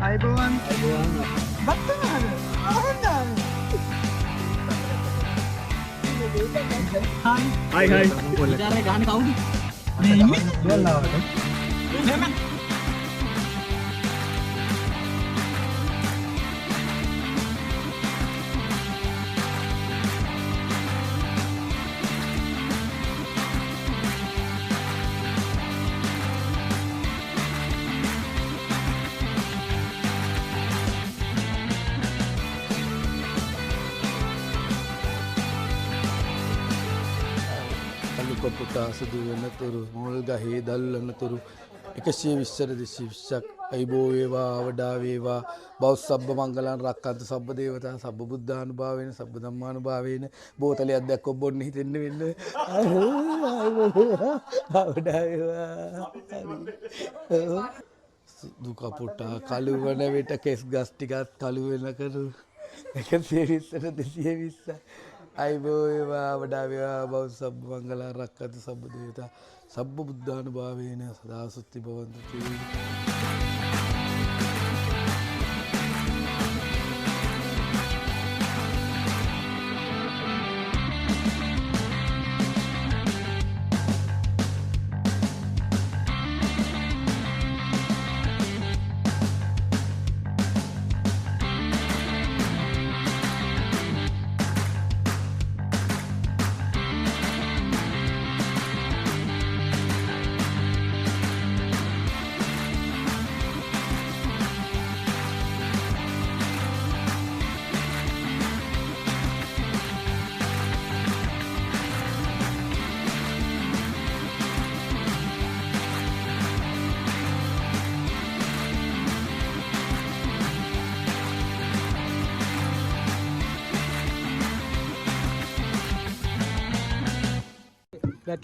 අයිබෝවන් බත්තනාද ආරන්දාන hi hi ඉතාලේ ගහන්නේ කවුද මේ ඉන්නේ ගල්ලාවට එහෙම පුතා සුදු වෙනතුරු මුල් ගහේ දල්වනතුරු 120 220ක් අයිබෝ වේවා වඩා වේවා බෞද්ධ සබ්බ මංගලං රක්කන්ත සබ්බ දේවතා සබ්බ බුද්ධානුභාවේන සබ්බ ධම්මානුභාවේන බෝතලයක් දැක්කොත් බොන්න හිතෙන්න වෙන්න වඩා වේවා දුක පුතා කළු වන විට කෙස් ගස් ටිකත් කළු වෙනකරු 120 220 අයිබෝ වේවා වඩා වේවා බෞද්ධ සබ්බ මංගලං රක්කන්ත සබ්බ දේවතා සබ්බ බුද්ධානුභාවේන සදා සුත්ති භවන්තු තී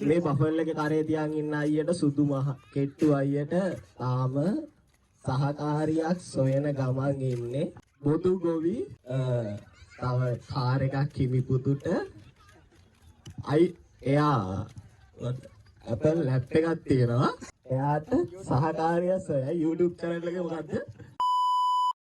මේ බෆල් එකේ කරේ තියන් ඉන්න අයියට සුදු මහ කෙට්ටු අයියට තාම සහකාරියක් සොයන ගමන් ඉන්නේ බොදු ගොවි තව කාර් එකක් කිමිපුතුට එයා Apple ලැප් එකක් තියෙනවා එයාට සහකාරියක් සොයයි YouTube channel එකේ මොකද්ද